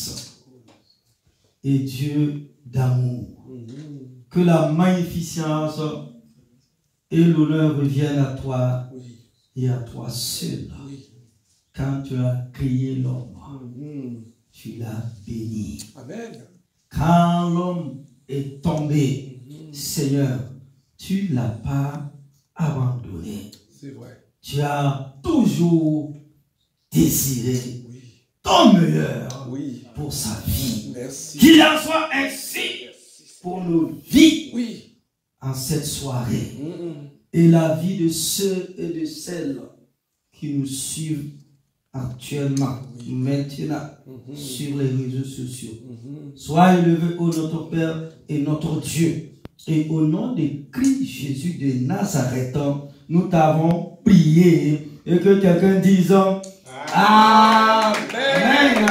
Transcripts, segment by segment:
grâce et Dieu d'amour. Que la magnificence et l'honneur reviennent à toi et à toi seul. Quand tu as créé l'homme, tu l'as béni. Amen. Quand l'homme est tombé, Seigneur, tu ne l'as pas abandonné. C'est vrai. Tu as toujours désiré ton meilleur pour sa vie. Merci. Qu'il en soit ainsi pour nos vies en cette soirée. Et la vie de ceux et de celles qui nous suivent actuellement, maintenant, sur les réseaux sociaux. Sois élevé, ô notre Père et notre Dieu. Et au nom de Christ Jésus de Nazareth, nous t'avons prié. Et que quelqu'un dise Amen. Amen.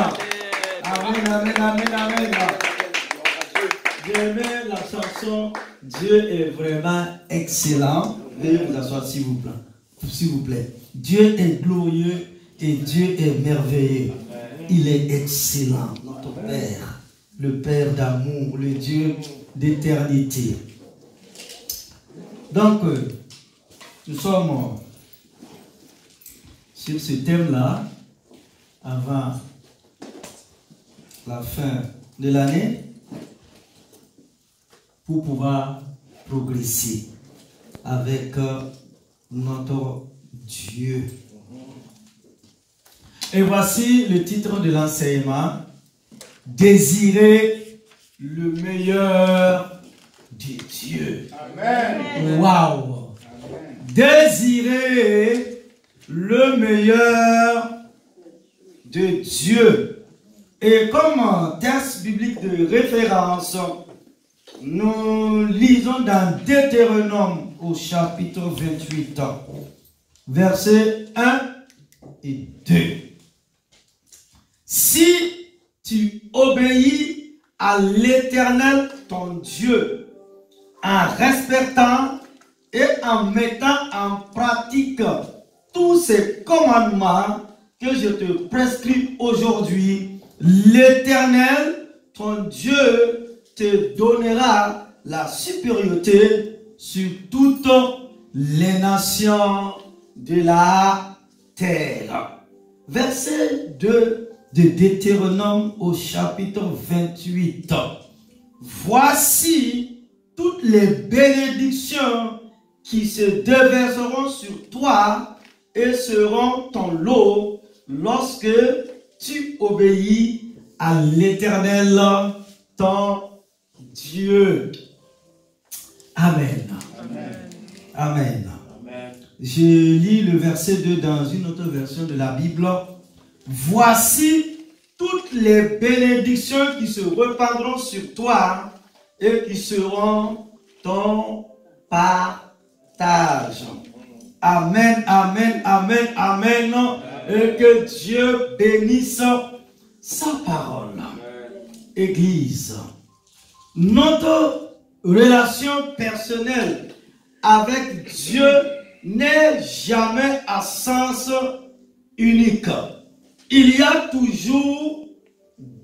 Amen, amen, amen, amen. J'aimais la chanson Dieu est vraiment excellent. Veuillez vous asseoir s'il vous plaît. S'il vous plaît. Dieu est glorieux et Dieu est merveilleux. Il est excellent, notre Père, le Père d'amour, le Dieu d'éternité. Donc, nous sommes sur ce thème-là avant la fin de l'année pour pouvoir progresser avec notre Dieu. Et voici le titre de l'enseignement: Désirer le meilleur de Dieu. Amen. Waouh! Désirer le meilleur de Dieu. Et comme texte biblique de référence, nous lisons dans Deutéronome au chapitre 28, versets 1 et 2. Si tu obéis à l'Éternel ton Dieu en respectant et en mettant en pratique tous ces commandements que je te prescris aujourd'hui, l'Éternel ton Dieu te donnera la supériorité sur toutes les nations de la terre. Verset 2 de Deutéronome au chapitre 28. Voici toutes les bénédictions qui se déverseront sur toi et seront ton lot lorsque tu obéis à l'Éternel ton Dieu. Amen. Amen. Amen. Amen. Je lis le verset 2 dans une autre version de la Bible. Voici toutes les bénédictions qui se répandront sur toi et qui seront ton partage. Amen, amen, amen, amen. Et que Dieu bénisse sa parole. Église, notre relation personnelle avec Dieu n'est jamais à sens unique. Il y a toujours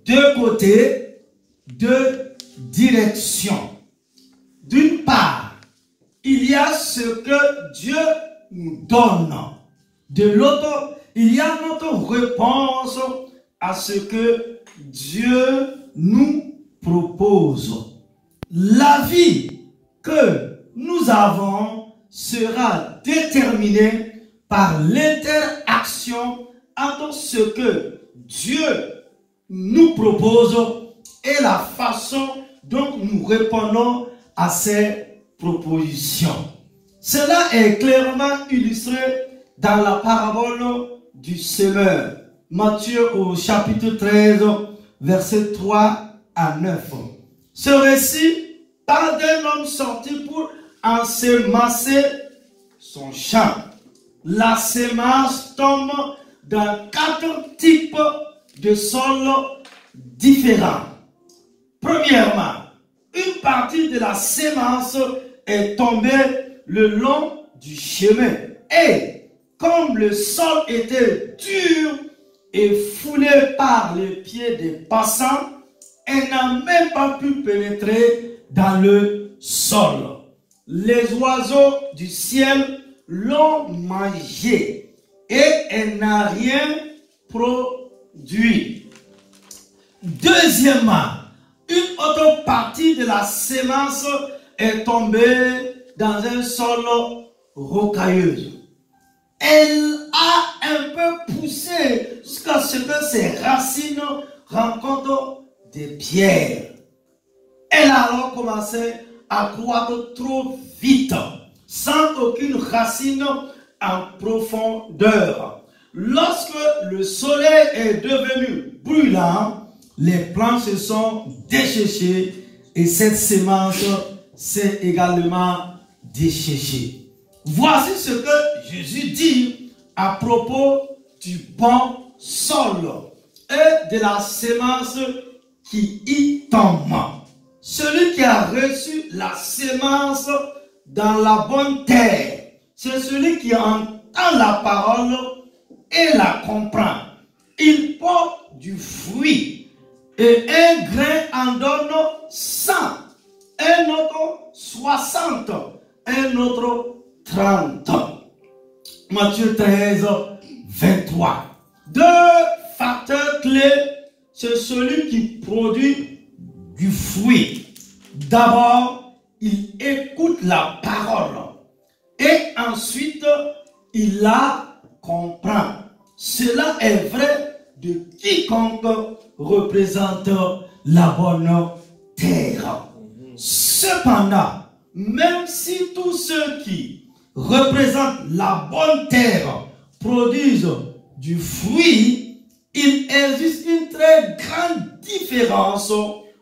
deux côtés, deux directions. D'une part, il y a ce que Dieu nous donne. De l'autre, il y a notre réponse à ce que Dieu nous propose. La vie que nous avons sera déterminée par l'interaction entre ce que Dieu nous propose et la façon dont nous répondons à ces propositions. Cela est clairement illustré dans la parabole du semeur. Matthieu au chapitre 13, versets 3 à 9. Ce récit parle d'un homme sorti pour ensemencer son champ. La semence tombe dans 4 types de sols différents. Premièrement, une partie de la semence est tombée le long du chemin. Et comme le sol était dur, et foulée par les pieds des passants, elle n'a même pas pu pénétrer dans le sol. Les oiseaux du ciel l'ont mangée et elle n'a rien produit. Deuxièmement, une autre partie de la sémence est tombée dans un sol rocailleux. Elle a un peu poussé jusqu'à ce que ses racines rencontrent des pierres. Elle a alors commencé à croître trop vite, sans aucune racine en profondeur. Lorsque le soleil est devenu brûlant, les plantes se sont desséchées et cette sémence s'est également desséchée. Voici ce que Jésus dit à propos du bon sol et de la sémence qui y tombe. Celui qui a reçu la sémence dans la bonne terre, c'est celui qui entend la parole et la comprend. Il porte du fruit et un grain en donne 100, un autre 60, un autre 30. Matthieu 13, 23. Deux facteurs clés, c'est celui qui produit du fruit. D'abord, il écoute la parole et ensuite, il la comprend. Cela est vrai de quiconque représente la bonne terre. Cependant, même si tous ceux qui représentent la bonne terre produisent du fruit, il existe une très grande différence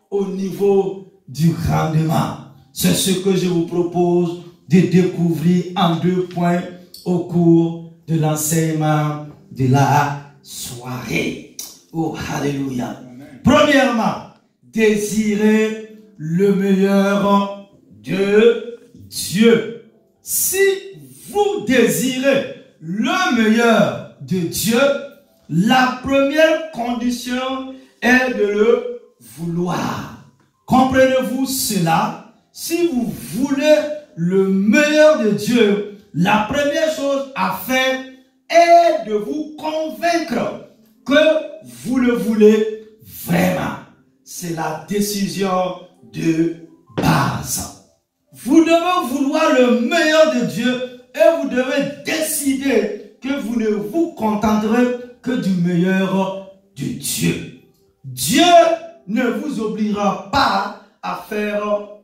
au niveau du rendement. C'est ce que je vous propose de découvrir en 2 points au cours de l'enseignement de la soirée. Oh, alléluia. Premièrement, désirer le meilleur de Dieu. Si vous désirez le meilleur de Dieu, la première condition est de le vouloir. Comprenez-vous cela? Si vous voulez le meilleur de Dieu, la première chose à faire est de vous convaincre que vous le voulez vraiment. C'est la décision de base. Vous devez vouloir le meilleur de Dieu et vous devez décider que vous ne vous contenterez que du meilleur de Dieu. Dieu ne vous obligera pas à faire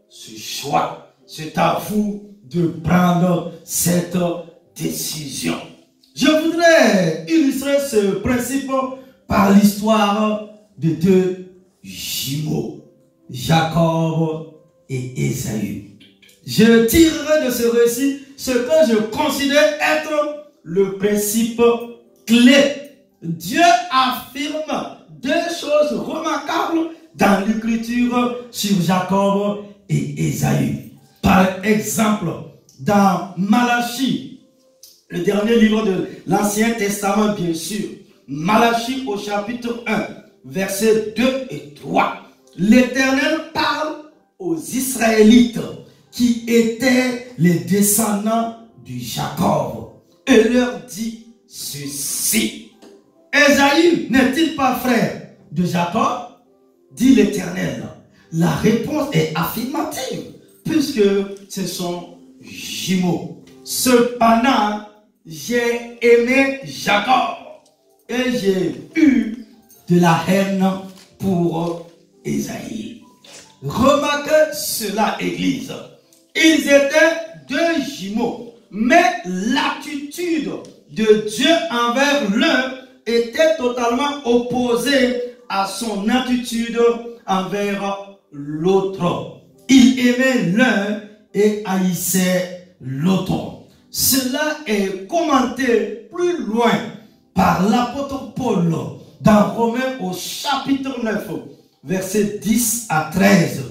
ce choix. C'est à vous de prendre cette décision. Je voudrais illustrer ce principe par l'histoire de 2 jumeaux, Jacob et Ésaü. Je tirerai de ce récit ce que je considère être le principe clé. Dieu affirme 2 choses remarquables dans l'écriture sur Jacob et Ésaü. Par exemple, dans Malachie, le dernier livre de l'Ancien Testament, bien sûr, Malachie au chapitre 1, versets 2 et 3, l'Éternel parle aux Israélites qui étaient les descendants du Jacob et leur dit ceci. Ésaü n'est-il pas frère de Jacob? Dit l'Éternel. La réponse est affirmative puisque ce sont jumeaux. Cependant, j'ai aimé Jacob et j'ai eu de la haine pour Ésaü. Remarquez cela, Église. Ils étaient 2 jumeaux, mais l'attitude de Dieu envers l'un était totalement opposée à son attitude envers l'autre. Il aimait l'un et haïssait l'autre. Cela est commenté plus loin par l'apôtre Paul dans Romains au chapitre 9, versets 10 à 13,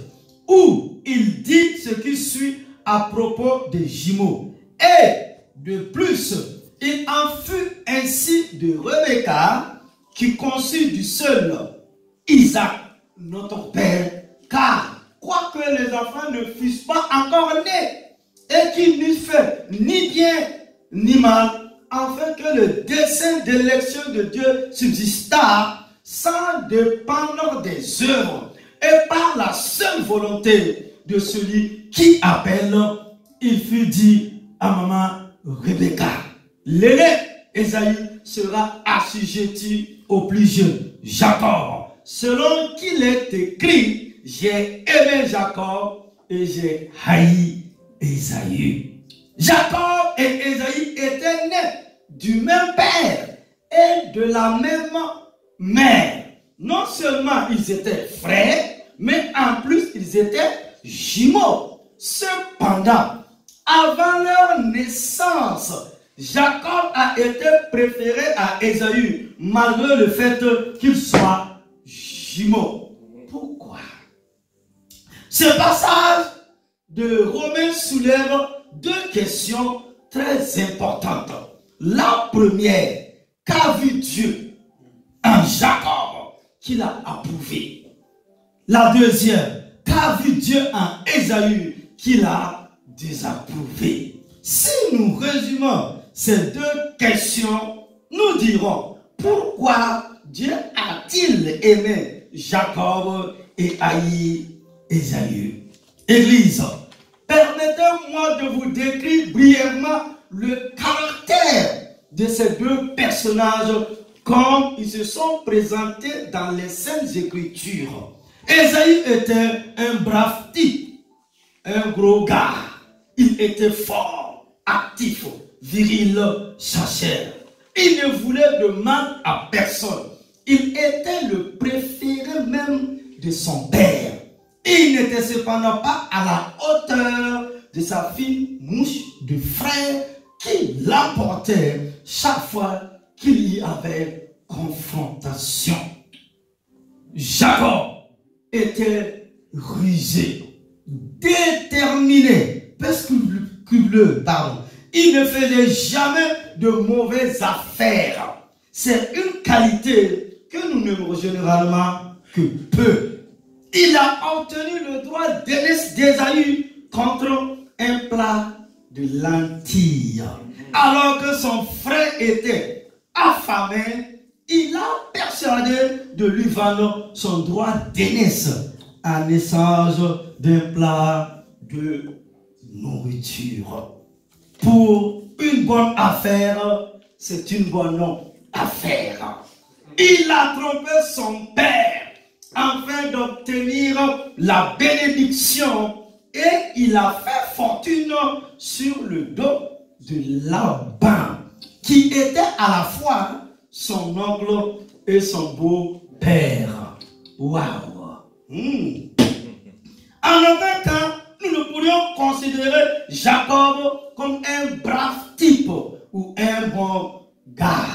où il dit ce qui suit à propos des jumeaux. Et de plus, il en fut ainsi de Rebecca, qui conçut du seul Isaac, notre père, car quoique les enfants ne fussent pas encore nés, et qu'ils n'eussent fait ni bien ni mal, afin que le dessein d'élection de Dieu subsistât sans dépendre des œuvres, et par la seule volonté de celui qui appelle, il fut dit à maman Rebecca, l'aîné Ésaü sera assujetti au plus jeune Jacob, selon qu'il est écrit, j'ai aimé Jacob et j'ai haï Ésaü. Jacob et Ésaü étaient nés du même père et de la même mère. Non seulement ils étaient frères, mais en plus ils étaient jumeaux. Cependant, avant leur naissance, Jacob a été préféré à Ésaü, malgré le fait qu'il soit jumeau. Pourquoi? Ce passage de Romains soulève deux questions très importantes. La première, qu'a vu Dieu en Jacob qu'il a approuvé? La deuxième, qu'a vu Dieu en Ésaü qu'il a désapprouvé? Si nous résumons ces deux questions, nous dirons pourquoi Dieu a-t-il aimé Jacob et haï Ésaü? Église, permettez-moi de vous décrire brièvement le caractère de ces deux personnages comme ils se sont présentés dans les Saintes Écritures. Ésaü était un brave type, un gros gars. Il était fort, actif, viril, chasseur. Il ne voulait de mal à personne. Il était le préféré même de son père. Il n'était cependant pas à la hauteur de sa fine mouche de frère qui l'emportait chaque fois qu'il y avait confrontation. Jacob était rusé, déterminé, scrupuleux, pardon. Il ne faisait jamais de mauvaises affaires. C'est une qualité que nous n'aimons généralement que peu. Il a obtenu le droit d'aînesse d'Ésaü contre un plat de lentilles. Alors que son frère était affamé, il a persuadé de lui vendre son droit d'aînesse en échange d'un plat de nourriture. Pour une bonne affaire, c'est une bonne affaire. Il a trompé son père afin d'obtenir la bénédiction et il a fait fortune sur le dos de Laban, qui était à la fois son oncle et son beau-père. Waouh! En aucun cas, nous ne pourrions considérer Jacob comme un brave type ou un bon gars.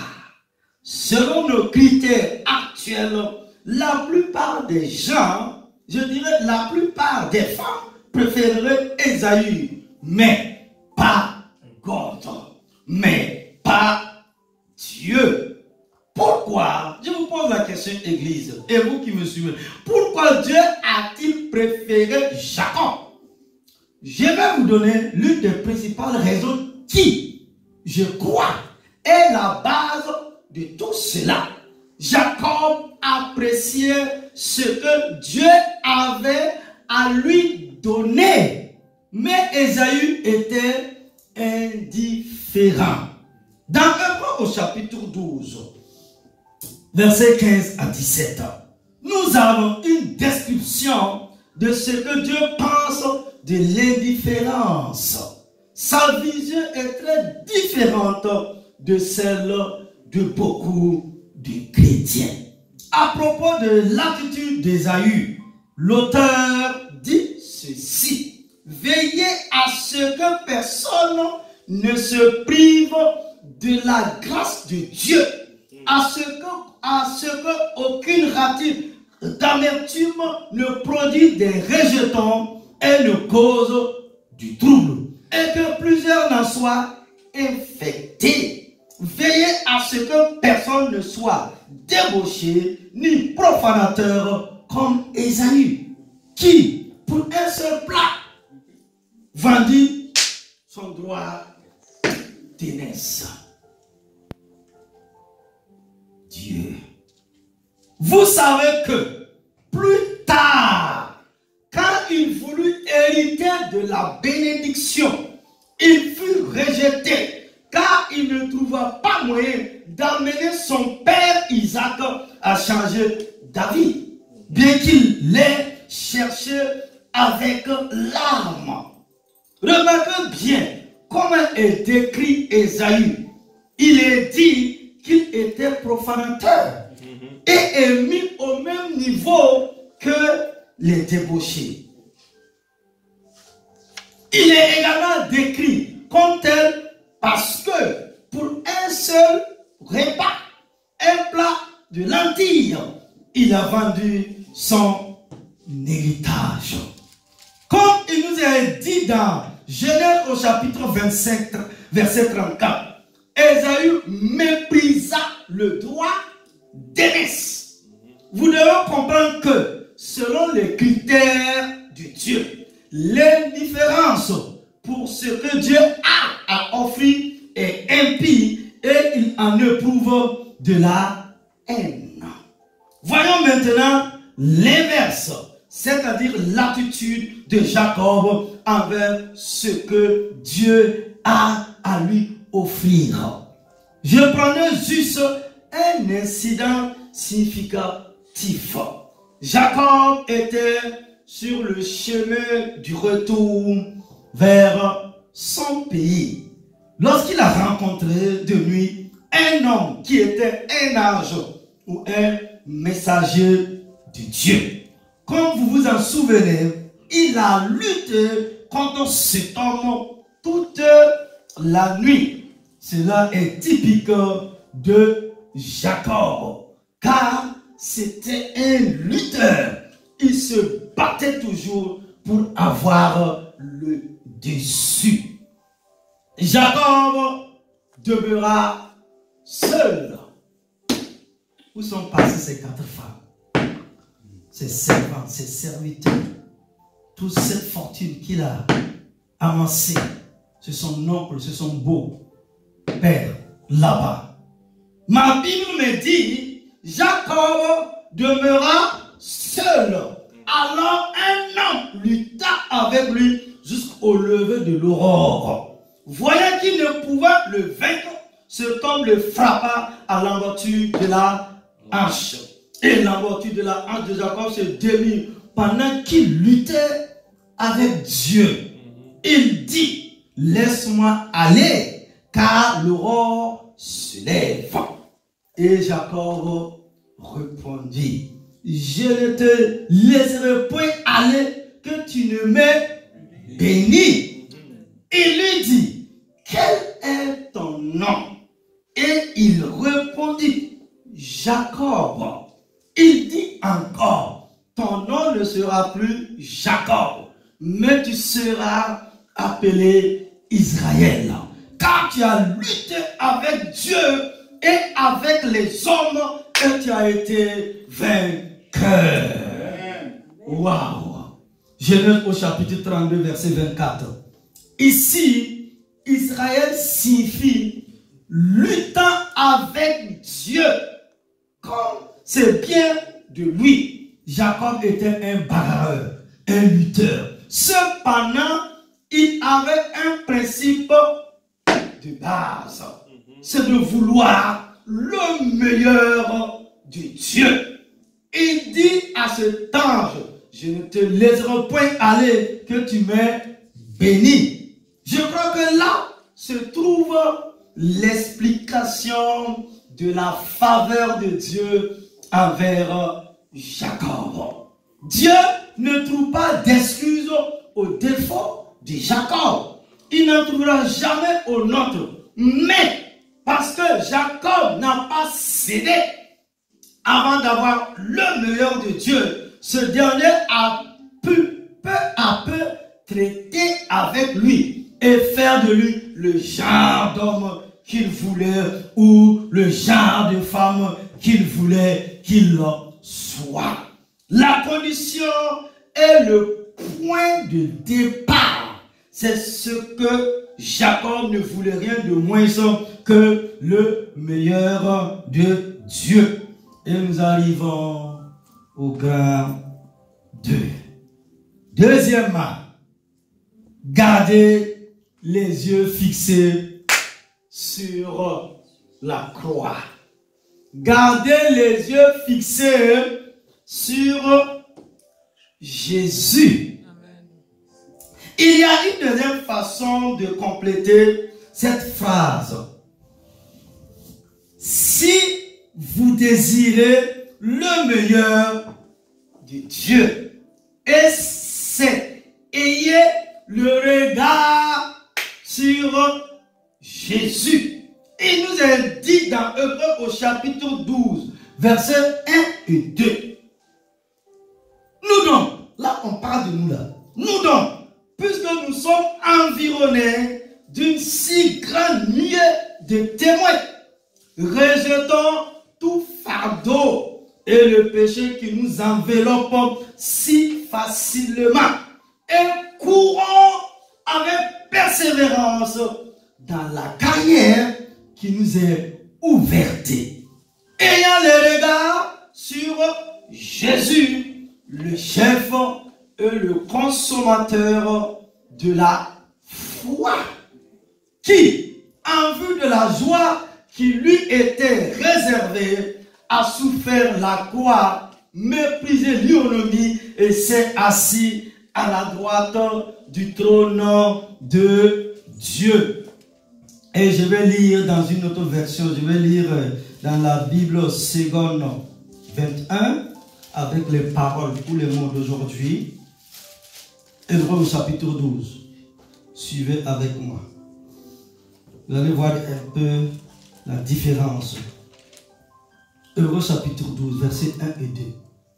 Selon nos critères actuels, la plupart des gens, je dirais la plupart des femmes, préféreraient Ésaü, mais pas God, mais pas Dieu. Pourquoi? Je vous pose la question, Église, et vous qui me suivez. Pourquoi Dieu a-t-il préféré Jacob? Je vais vous donner l'une des principales raisons qui, je crois, est la base de tout cela. Jacob appréciait ce que Dieu avait à lui donner, mais Ésaü était indifférent. Dans Hébreux au chapitre 12, versets 15 à 17, nous avons une description de ce que Dieu pense de l'indifférence. Sa vision est très différente de celle de beaucoup de chrétiens. À propos de l'attitude d'Ésaü, l'auteur dit ceci: veillez à ce que personne ne se prive de la grâce de Dieu, à ce que aucune ratine d'amertume ne produise des rejetons et ne cause du trouble, et que plusieurs n'en soient infectés. Veillez à ce que personne ne soit débauché, ni profanateur comme Ésaü, qui, pour un seul plat, vendit son droit d'aînesse. Dieu. Vous savez que plus tard, quand il voulut hériter de la bénédiction, il fut rejeté, car il ne trouva pas moyen d'amener son père Isaac à changer d'avis, bien qu'il l'ait cherché avec larmes. Remarquez bien comment est décrit Ésaü. Il est dit qu'il était profanateur et est mis au même niveau que les débauchés. Il est également décrit comme tel parce que pour un seul repas, un plat de lentilles, il a vendu son héritage. Comme il nous est dit dans Genèse au chapitre 25, verset 34, Ésaü méprisa le droit d'aînesse. Vous devez comprendre que selon les critères du Dieu, l'indifférence pour ce que Dieu a à offrir est impie et il en éprouve de la haine. Voyons maintenant l'inverse, c'est-à-dire l'attitude de Jacob envers ce que Dieu a à lui offrir. Je prenais juste un incident significatif. Jacob était sur le chemin du retour vers son pays lorsqu'il a rencontré de nuit un homme qui était un ange ou un messager de Dieu. Comme vous vous en souvenez, il a lutté contre cet homme toute la nuit. Cela est typique de Jacob, car c'était un lutteur. Il se battait toujours pour avoir le dessus. Jacob demeura seul. Où sont passées ces 4 femmes? Ses servantes, ses serviteurs, toute cette fortune qu'il a amassée, c'est son oncle, c'est son beau-père là-bas. Ma Bible me dit, Jacob demeura seul. Alors un homme lutta avec lui jusqu'au lever de l'aurore. Voyant qu'il ne pouvait le vaincre, cet homme le frappa à l'emboîture de la hanche. Et l'emboîture de la hanche de Jacob se démit pendant qu'il luttait avec Dieu. Il dit, laisse-moi aller, car l'aurore se lève. Et Jacob répondit, je ne te laisserai point aller que tu ne m'aies béni. Il lui dit, quel est ton nom? Et il répondit, Jacob. Il dit encore, ton nom ne sera plus Jacob, mais tu seras appelé Israël. Car tu as lutté avec Dieu et avec les hommes et tu as été vainqueur. Waouh! Genèse au chapitre 32, verset 24. Ici, Israël signifie luttant avec Dieu. Comme c'est bien de lui. Jacob était un bagarreur, un lutteur. Cependant, il avait un principe de base. C'est de vouloir le meilleur de Dieu. Il dit à cet ange, je ne te laisserai point aller que tu m'aies béni. Je crois que là se trouve l'explication de la faveur de Dieu envers Jacob. Dieu ne trouve pas d'excuses aux défauts de Jacob. Il n'en trouvera jamais au nôtre. Mais parce que Jacob n'a pas cédé avant d'avoir le meilleur de Dieu, ce dernier a pu peu à peu traiter avec lui et faire de lui le genre d'homme qu'il voulait ou le genre de femme qu'il voulait qu'il soit. La condition est le point de départ. C'est ce que Jacob ne voulait rien de moins que le meilleur de Dieu. Et nous arrivons au grand 2. Deuxièmement, gardez les yeux fixés sur la croix. Gardez les yeux fixés sur Jésus. Il y a une deuxième façon de compléter cette phrase. Si vous désirez le meilleur de Dieu, et c'est ayez le regard sur Jésus. Il nous est dit dans Hébreux au chapitre 12, versets 1 et 2. Nous donc, là on parle de nous là. Nous donc, puisque nous sommes environnés d'une si grande nuée de témoins, rejetons tout fardeau et le péché qui nous enveloppe si facilement et courons avec persévérance dans la carrière qui nous est ouverte. Ayant le regard sur Jésus, le chef et le consommateur de la foi, qui, en vue de la joie qui lui était réservée, a souffert la croix, méprisé l'ignominie et s'est assis à la droite du trône de Dieu. Et je vais lire dans une autre version, je vais lire dans la Bible seconde 21 avec les paroles ou les mots d'aujourd'hui. Hébreux chapitre 12. Suivez avec moi. Vous allez voir un peu la différence. Hébreux chapitre 12, versets 1 et 2.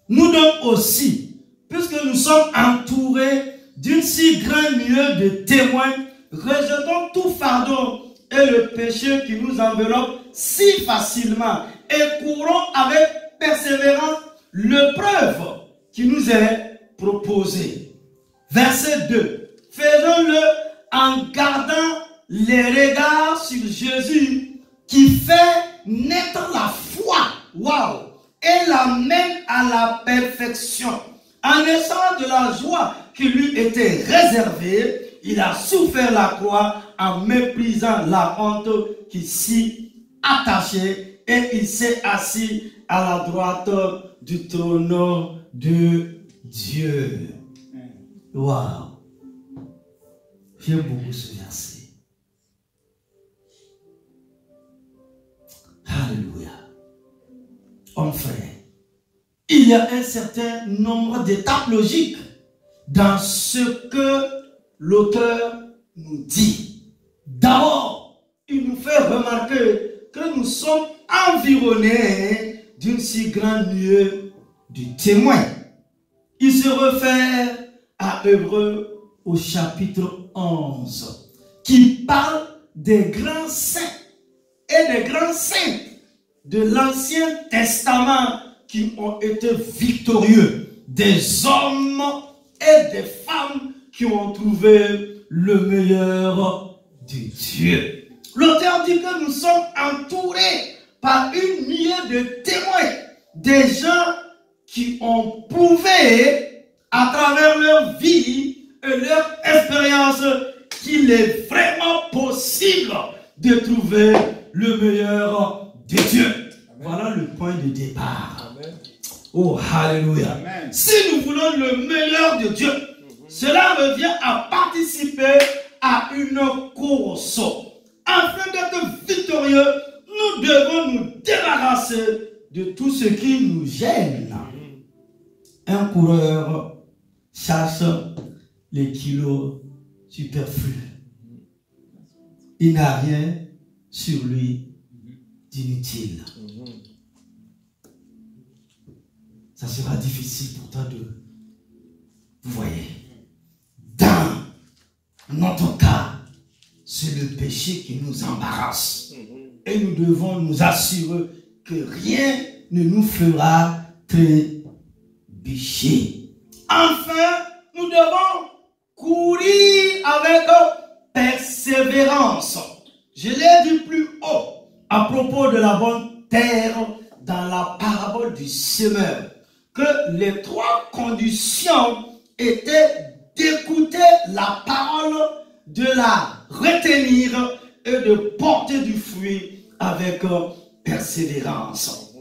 Nous donc aussi, puisque nous sommes entourés d'une si grande nuée de témoins, rejetons tout fardeau et le péché qui nous enveloppe si facilement et courons avec persévérance l'épreuve qui nous est proposée. Verset 2. Faisons-le en gardant les regards sur Jésus qui fait naître la foi. Waouh! Et l'amène à la perfection. En naissant de la joie qui lui était réservée, il a souffert la croix en méprisant la honte qui s'y attachait et il s'est assis à la droite du trône de Dieu. Waouh! J'aime beaucoup ce verset. Alléluia. Mon frère, il y a un certain nombre d'étapes logiques dans ce que l'auteur nous dit. D'abord, il nous fait remarquer que nous sommes environnés d'une si grande nuée de témoins. Il se réfère à Hébreux au chapitre 11 qui parle des grands saints et des grands saints de l'Ancien Testament qui ont été victorieux, des hommes et des femmes qui ont trouvé le meilleur de Dieu. L'auteur dit que nous sommes entourés par une nuée de témoins, des gens qui ont prouvé à travers leur vie et leur expérience qu'il est vraiment possible de trouver le meilleur de Dieu. Amen. Voilà le point de départ. Amen. Oh, alléluia. Amen. Si nous voulons le meilleur de Dieu, cela revient à participer à une course. Afin d'être victorieux, nous devons nous débarrasser de tout ce qui nous gêne. Un coureur chasse les kilos superflus. Il n'a rien sur lui d'inutile. Ça sera difficile pour toi de... Vous voyez, dans notre cas, c'est le péché qui nous embarrasse. Et nous devons nous assurer que rien ne nous fera trébucher. Enfin, nous devons courir avec persévérance. Je l'ai dit plus haut à propos de la bonne terre dans la parabole du semeur, que les trois conditions étaient d'écouter la parole, de la retenir et de porter du fruit avec persévérance.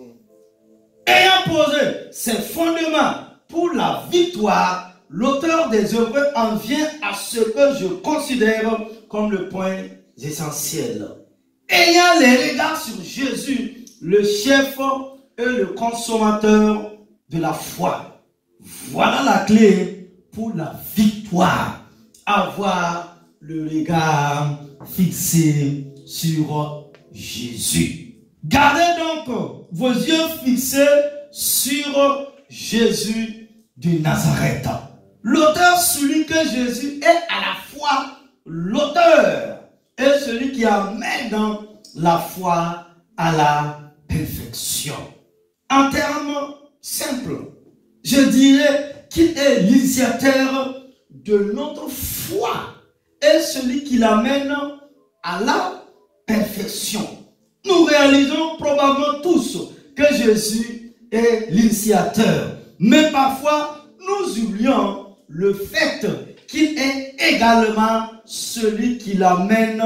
Ayant posé ses fondements pour la victoire, l'auteur des Hébreux en vient à ce que je considère comme le point essentiel. Ayant les regards sur Jésus, le chef et le consommateur de la foi. Voilà la clé pour la victoire. Avoir le regard fixé sur Jésus. Gardez donc vos yeux fixés sur Jésus de Nazareth. L'auteur souligne que Jésus est à la fois l'auteur et celui qui amène la foi à la perfection. En termes simples, je dirais qu'il est l'initiateur de notre foi et celui qui l'amène à la perfection. Nous réalisons probablement tous que Jésus est l'initiateur, mais parfois nous oublions le fait qu'il est également celui qui l'amène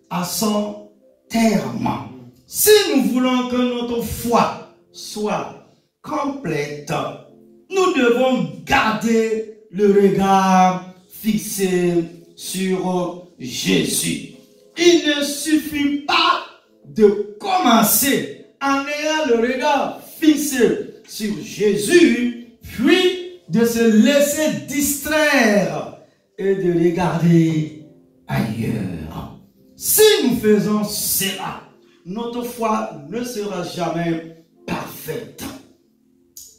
à son terme. Si nous voulons que notre foi soit complète, nous devons garder le regard fixé sur Jésus. Il ne suffit pas de commencer en ayant le regard fixé sur Jésus, puis de se laisser distraire et de regarder ailleurs. Si nous faisons cela, notre foi ne sera jamais parfaite.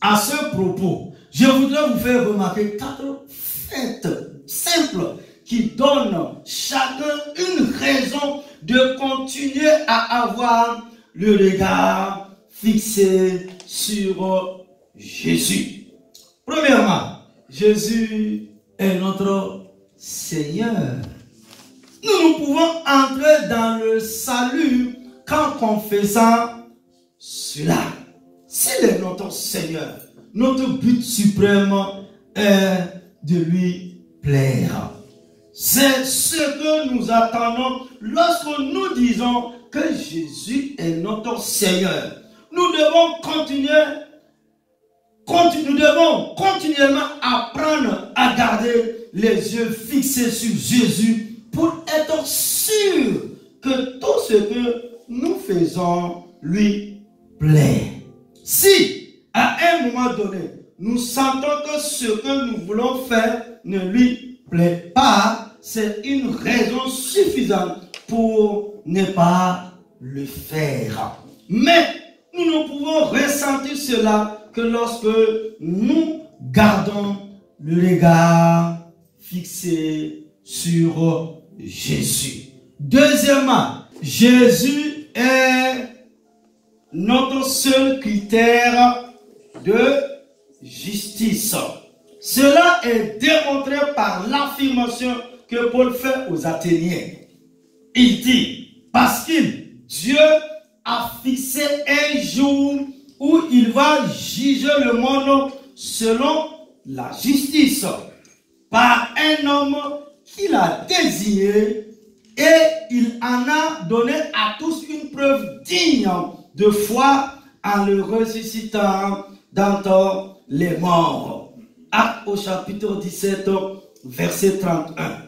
À ce propos, je voudrais vous faire remarquer 4 faits simples qui donnent chacun une raison de continuer à avoir le regard fixé sur Jésus. Premièrement, Jésus est notre Seigneur. Nous pouvons entrer dans le salut qu'en confessant cela. S'il est notre Seigneur, notre but suprême est de lui plaire. C'est ce que nous attendons lorsque nous disons que Jésus est notre Seigneur. Nous devons continuellement apprendre à garder les yeux fixés sur Jésus pour être sûr que tout ce que nous faisons lui plaît. Si, à un moment donné, nous sentons que ce que nous voulons faire ne lui plaît pas, c'est une raison suffisante pour ne pas le faire. Mais nous ne pouvons ressentir cela que lorsque nous gardons le regard fixé sur Jésus. Deuxièmement, Jésus est notre seul critère de justice. Cela est démontré par l'affirmation que Paul fait aux Athéniens. Il dit, parce que Dieu a fixé un jour où il va juger le monde selon la justice par un homme qu'il a désigné, et il en a donné à tous une preuve digne de foi en le ressuscitant d'entre les morts. Actes au chapitre 17, verset 31.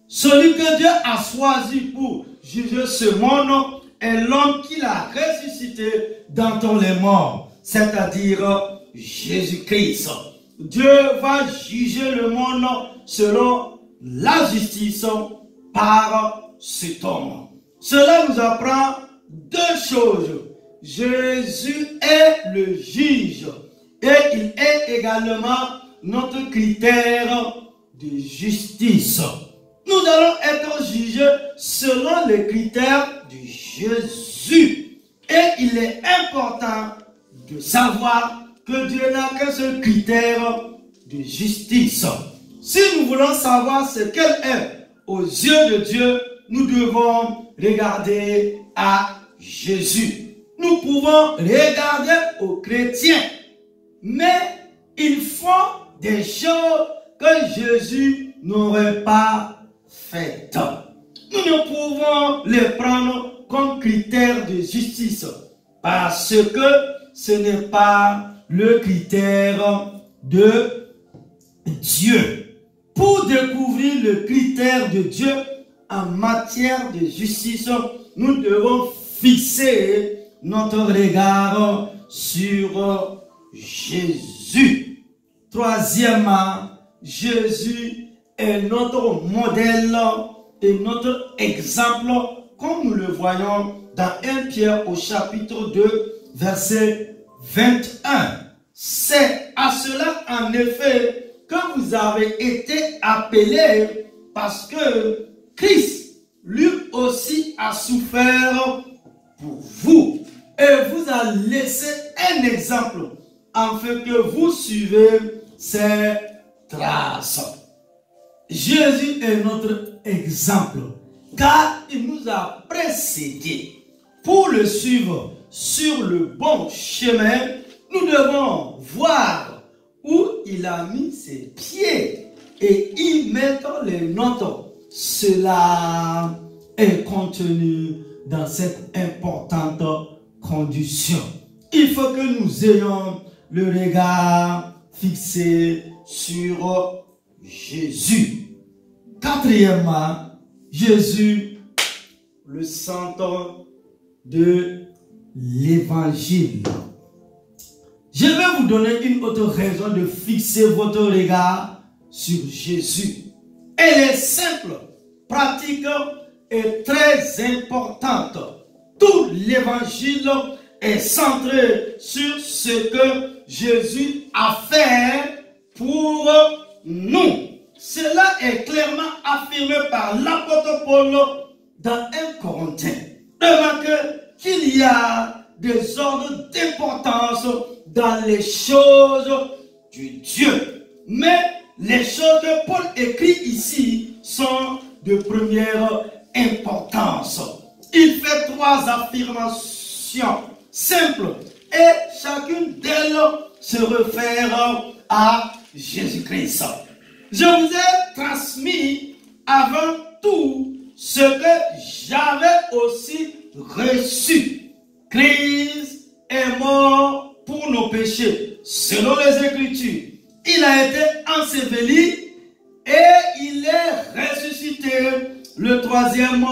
Celui que Dieu a choisi pour juger ce monde est l'homme qu'il a ressuscité d'entre les morts, c'est-à-dire Jésus-Christ. Dieu va juger le monde selon la justice par cet homme. Cela nous apprend 2 choses. Jésus est le juge et il est également notre critère de justice. Nous allons être jugés selon les critères de Jésus Et il est important de savoir que Dieu n'a qu'un seul critère de justice. Si nous voulons savoir ce qu'elle est aux yeux de Dieu, nous devons regarder à Jésus. Nous pouvons regarder aux chrétiens, mais ils font des choses que Jésus n'aurait pas faites. Nous ne pouvons les prendre comme critère de justice parce que ce n'est pas le critère de Dieu. Pour découvrir le critère de Dieu en matière de justice, nous devons fixer notre regard sur Jésus. Troisièmement, Jésus est notre modèle et notre exemple, comme nous le voyons dans 1 Pierre au chapitre 2, verset 21. C'est à cela, en effet, que vous avez été appelés, parce que Christ, lui aussi, a souffert pour vous et vous a laissé un exemple afin que vous suivez ses traces. Jésus est notre exemple car il nous a précédés. Pour le suivre sur le bon chemin, nous devons voir où il a mis ses pieds et y mettre les nôtres. Cela est contenu dans cette importante condition. Il faut que nous ayons le regard fixé sur Jésus. Quatrièmement, Jésus, le centre de l'évangile. Je vais vous donner une autre raison de fixer votre regard sur Jésus. Elle est simple, pratique et très importante. Tout l'évangile est centré sur ce que Jésus a fait pour nous. Cela est clairement affirmé par l'apôtre Paul dans 1 Corinthiens. Remarquez qu'il y a des ordres d'importance dans les choses de Dieu. Mais les choses que Paul écrit ici sont de première importance. Il fait 3 affirmations simples et chacune d'elles se réfère à Jésus-Christ. Je vous ai transmis avant tout ce que j'avais aussi reçu. Christ est mort pour nos péchés, selon les Écritures. Il a été enseveli et il est ressuscité le 3e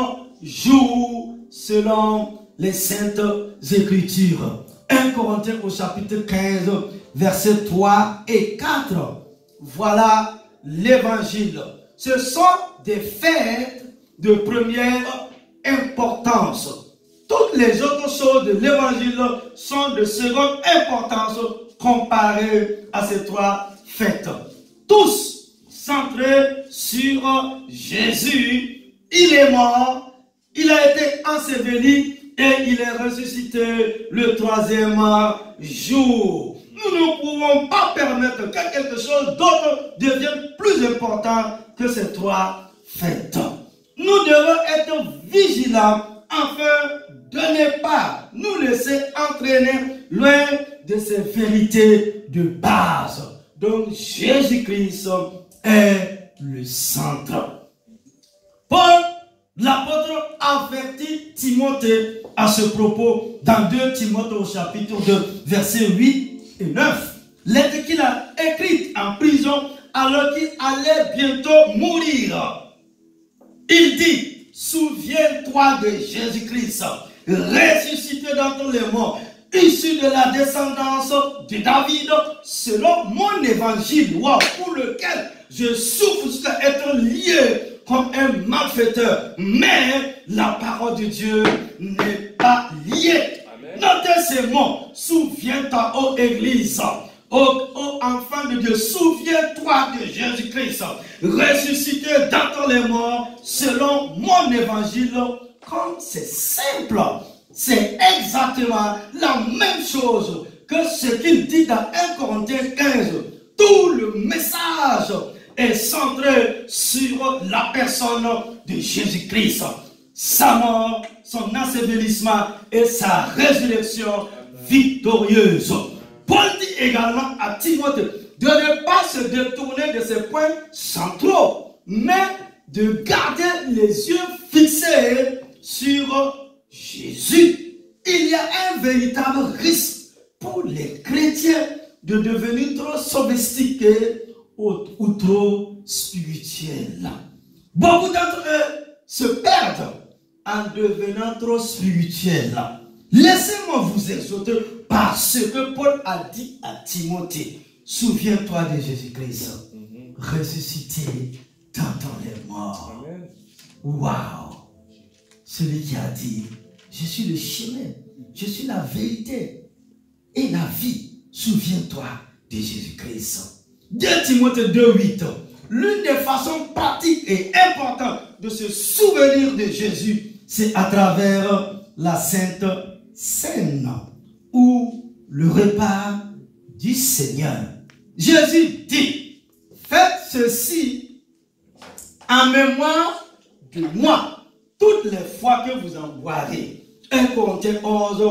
jour, selon les Saintes Écritures. 1 Corinthiens au chapitre 15, versets 3 et 4. Voilà l'évangile. Ce sont des faits de première importance. Toutes les autres choses de l'évangile sont de seconde importance comparées à ces 3 faits. Tous centrés sur Jésus. Il est mort, il a été enseveli et il est ressuscité le 3e jour. Nous ne pouvons pas permettre que quelque chose d'autre devienne plus important que ces 3 faits. Nous devons être vigilants afin de ne pas nous laisser entraîner loin de ces vérités de base. Donc Jésus-Christ est le centre. Paul, l'apôtre, avertit Timothée à ce propos dans 2 Timothée au chapitre 2, versets 8 et 9. Lettre qu'il a écrite en prison alors qu'il allait bientôt mourir. Il dit, souviens-toi de Jésus-Christ, ressuscité d'entre les morts, issu de la descendance de David, selon mon évangile, pour lequel je souffre jusqu'à être lié comme un malfaiteur. Mais la parole de Dieu n'est pas liée. Amen. Notez ces mots. Souviens-toi, ô Église, ô enfant de Dieu, souviens-toi de Jésus-Christ, ressuscité d'entre les morts, selon mon évangile. Comme c'est simple, c'est exactement la même chose que ce qu'il dit dans 1 Corinthiens 15. Tout le message est centré sur la personne de Jésus-Christ. Sa mort, son ensevelissement et sa résurrection victorieuse. Paul dit également à Timothée de ne pas se détourner de ces points centraux, mais de garder les yeux fixés sur Jésus. Il y a un véritable risque pour les chrétiens de devenir trop sophistiqués ou trop spirituels. Beaucoup d'entre eux se perdent en devenant trop spirituels. Laissez-moi vous exhorter par ce que Paul a dit à Timothée. Souviens-toi de Jésus-Christ, ressuscité d'entre les morts. Waouh! Celui qui a dit, je suis le chemin, je suis la vérité et la vie. Souviens-toi de Jésus-Christ. 2 Timothée 2,8. L'une des façons pratiques et importantes de se souvenir de Jésus, c'est à travers la Sainte Seine ou le repas du Seigneur. Jésus dit, faites ceci en mémoire de moi toutes les fois que vous en boirez. 1 Corinthiens 11,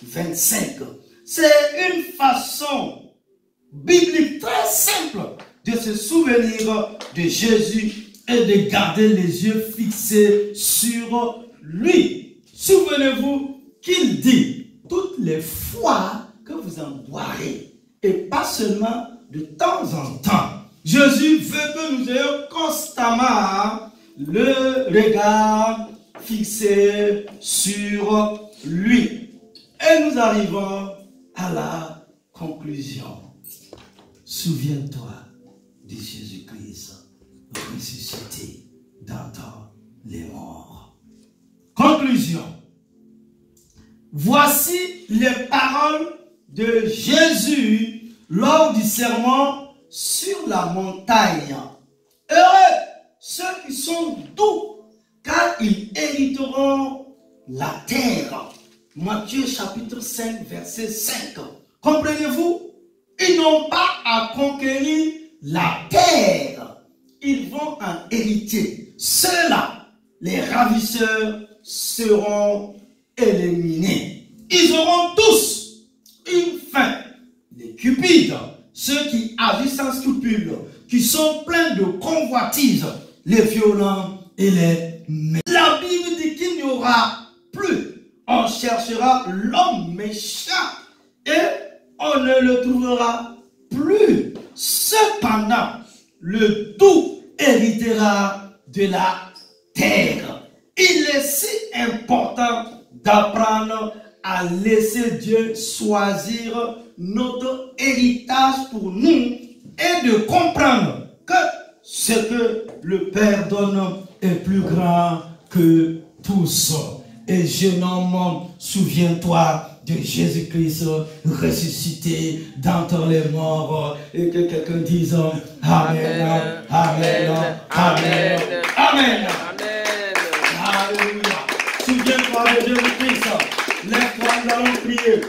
25. C'est une façon biblique très simple de se souvenir de Jésus et de garder les yeux fixés sur lui. Souvenez-vous qu'il dit toutes les fois que vous en boirez et pas seulement de temps en temps. Jésus veut que nous ayons constamment le regard fixé sur lui. Et nous arrivons à la conclusion. Souviens-toi de Jésus-Christ ressuscité d'entre les morts. Conclusion. Voici les paroles de Jésus lors du sermon sur la montagne. Heureux ceux qui sont doux, car ils hériteront la terre. Matthieu chapitre 5, verset 5. Comprenez-vous? Ils n'ont pas à conquérir la terre. Ils vont en hériter. Ceux-là, les ravisseurs, seront éliminés. Ils auront tous une fin. Les cupides, ceux qui agissent sans scrupule, qui sont pleins de convoitises, les violents et les méchants. La Bible dit qu'il n'y aura plus. On cherchera l'homme méchant et on ne le trouvera plus. Cependant, le doux héritera de la terre. Il est si important d'apprendre à laisser Dieu choisir notre héritage pour nous et de comprendre que ce que le Père donne est plus grand que tous. Et jeune homme, souviens-toi de Jésus-Christ ressuscité d'entre les morts. Et que quelqu'un dise Amen, Amen, Amen, Amen. Alléluia. Souviens-toi de Jésus-Christ. Lève-toi, nous allons prier.